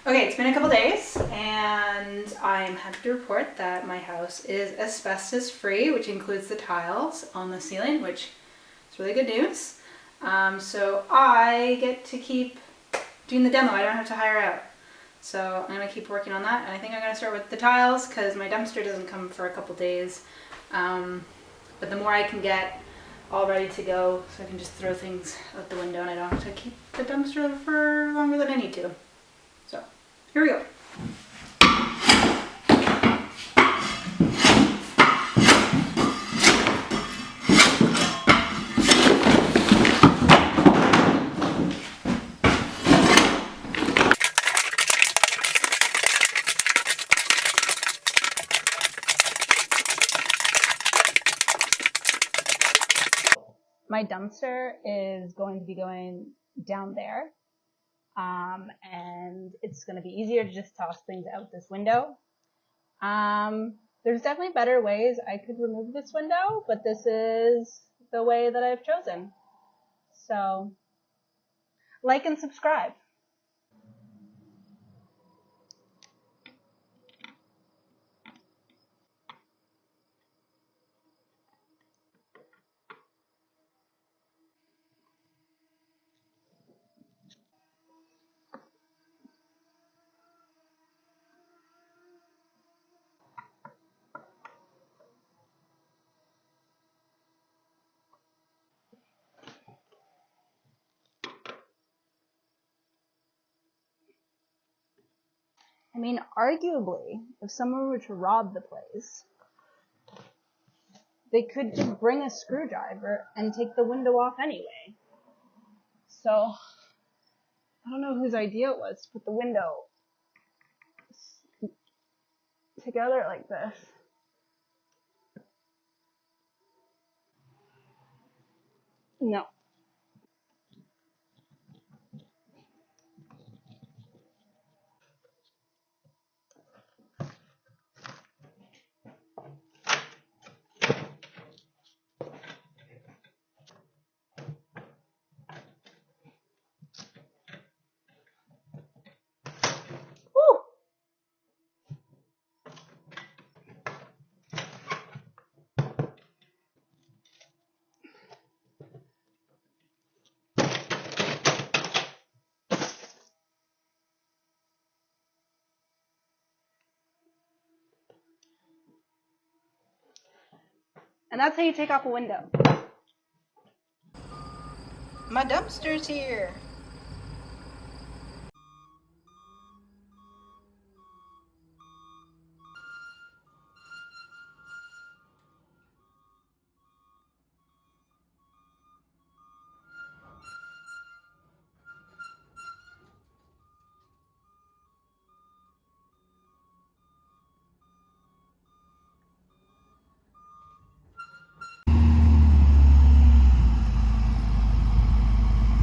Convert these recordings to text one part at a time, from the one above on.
Okay, it's been a couple days and I'm happy to report that my house is asbestos free, which includes the tiles on the ceiling, which is really good news. So I get to keep doing the demo. I don't have to hire out. So I'm going to keep working on that, and I think I'm going to start with the tiles because my dumpster doesn't come for a couple days. But the more I can get all ready to go, so I can just throw things out the window and I don't have to keep the dumpster for longer than I need to. So here we go. My dumpster is going to be going down there, and it's going to be easier to just toss things out this window. There's definitely better ways I could remove this window, but this is the way that I've chosen. So, like and subscribe. I mean, arguably, if someone were to rob the place, they could just bring a screwdriver and take the window off anyway. So, I don't know whose idea it was to put the window together like this. No. Woo! And that's how you take off a window. My dumpster's here.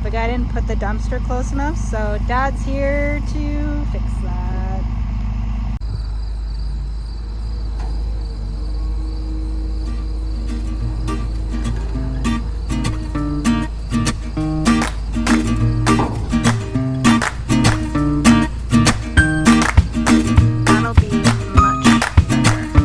The guy didn't put the dumpster close enough, so Dad's here to fix that. That'll be much better.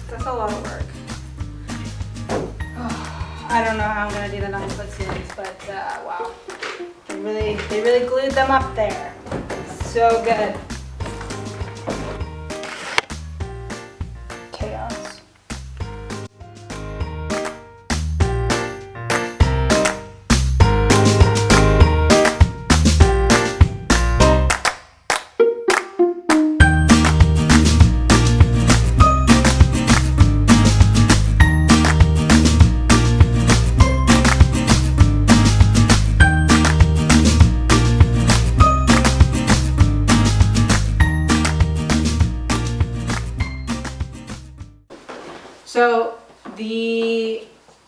That's a lot of work. I don't know how I'm gonna do the 9-foot ceilings, but wow, they really glued them up there. So good. Chaos. So the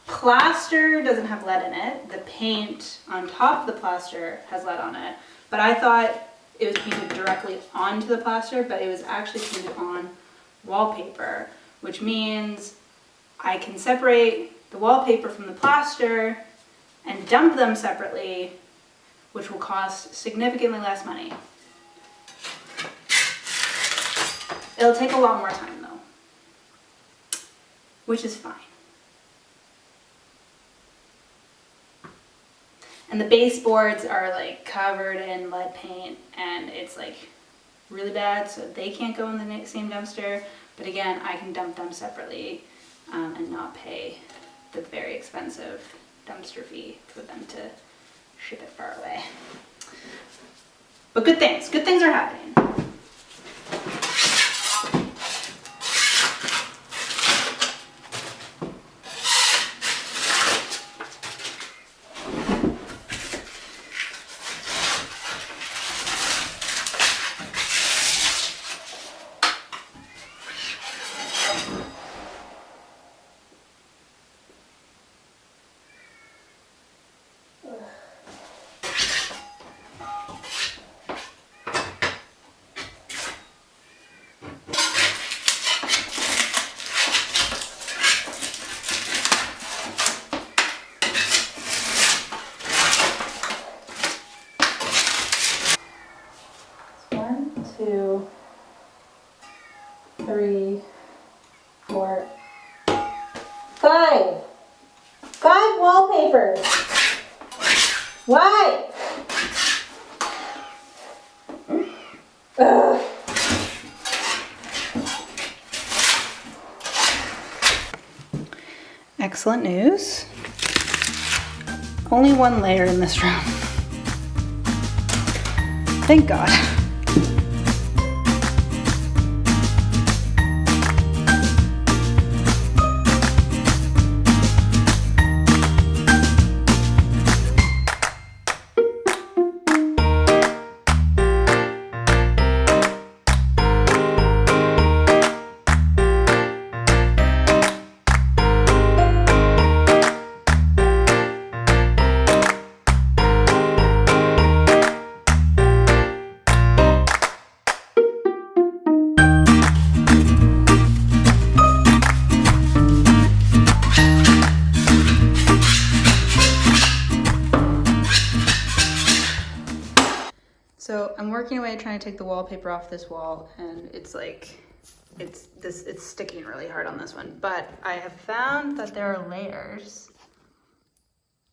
plaster doesn't have lead in it. The paint on top of the plaster has lead on it. But I thought it was painted directly onto the plaster, but it was actually painted on wallpaper, which means I can separate the wallpaper from the plaster and dump them separately, which will cost significantly less money. It'll take a lot more time though, which is fine. And the baseboards are like covered in lead paint and it's like really bad, so they can't go in the same dumpster. But again, I can dump them separately and not pay the very expensive dumpster fee for them to ship it far away. But good things are happening. Two, three, four, five. Five wallpapers. Why? Ugh. Excellent news. Only one layer in this room. Thank God. So I'm working away trying to take the wallpaper off this wall, and it's like, it's sticking really hard on this one. But I have found that there are layers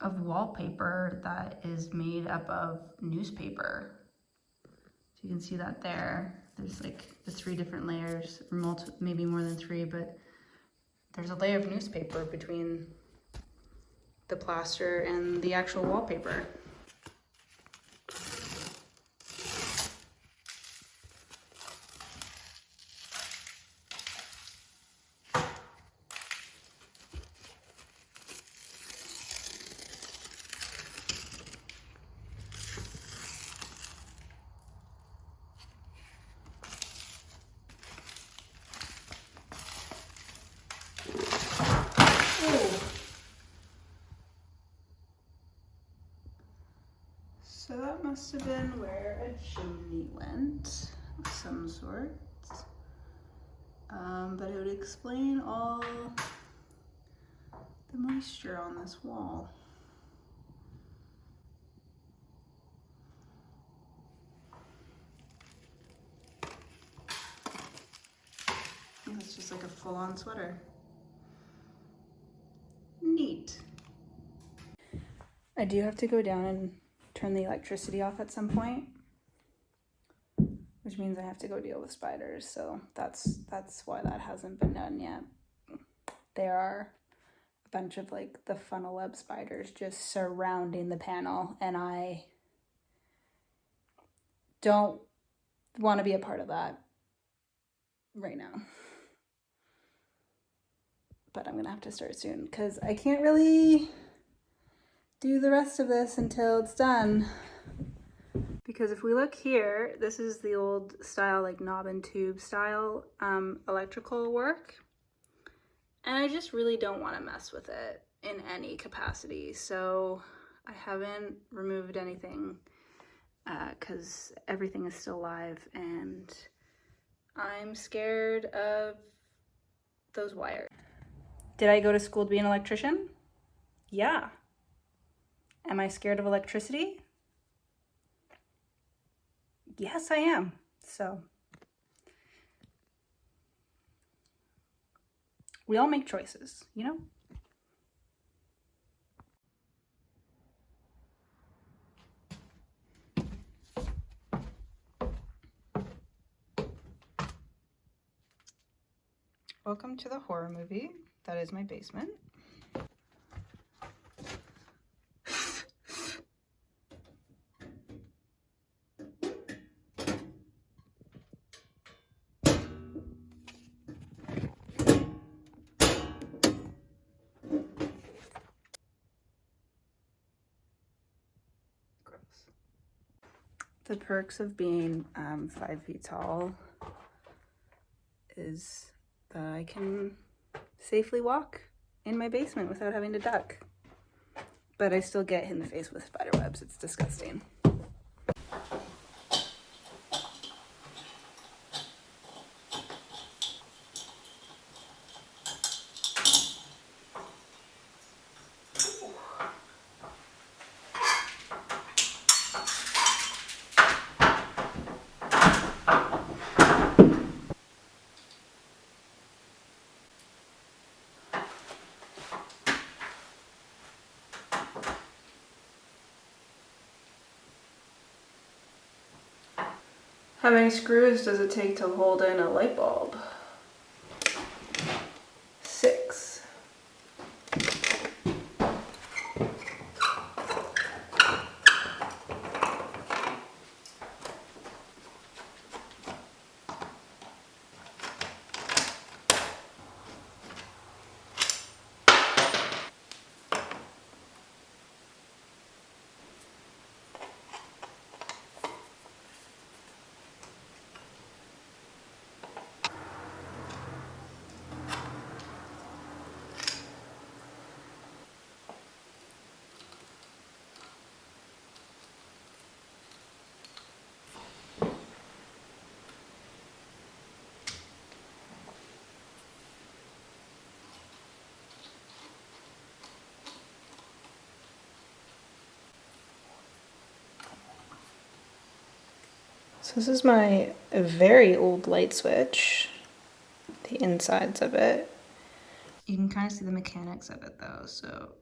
of wallpaper that is made up of newspaper. So you can see that there. There's like the 3 different layers, or maybe more than 3, but there's a layer of newspaper between the plaster and the actual wallpaper. So that must have been where a chimney went of some sort. But it would explain all the moisture on this wall. It's just like a full-on sweater. Neat. I do have to go down and turn the electricity off at some point, which means I have to go deal with spiders. So that's why that hasn't been done yet. There are a bunch of like the funnel web spiders just surrounding the panel, and I don't want to be a part of that right now. But I'm gonna have to start soon because I can't really do the rest of this until it's done. Because if we look here, this is the old style, like knob and tube style electrical work. and I just really don't want to mess with it in any capacity. So I haven't removed anything because everything is still live and I'm scared of those wires. Did I go to school to be an electrician? Yeah. Am I scared of electricity? Yes, I am. So we all make choices, you know? Welcome to the horror movie. That is my basement. Gross. The perks of being 5 feet tall is that I can safely walk in my basement without having to duck. But I still get hit in the face with spider webs. It's disgusting. How many screws does it take to hold in a light bulb? 6. So this is my very old light switch, the insides of it. You can kind of see the mechanics of it though. So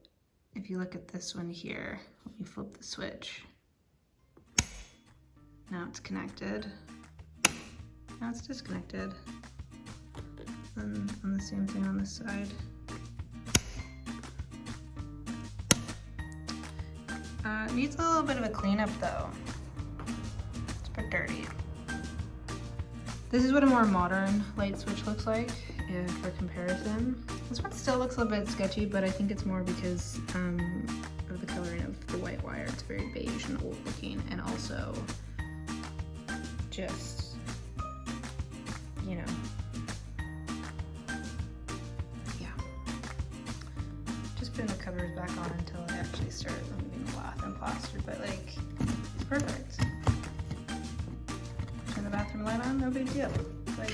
if you look at this one here, when you flip the switch, now it's connected, now it's disconnected. And on the same thing on this side. It needs a little bit of a cleanup though. Dirty. This is what a more modern light switch looks like for comparison. This one still looks a little bit sketchy, but I think it's more because of the coloring of the white wire. It's very beige and old looking, and also just, you know, yeah. Just putting the covers back on until I actually start removing the lath and plaster, but like, it's perfect. The bathroom light on, no big deal. Like,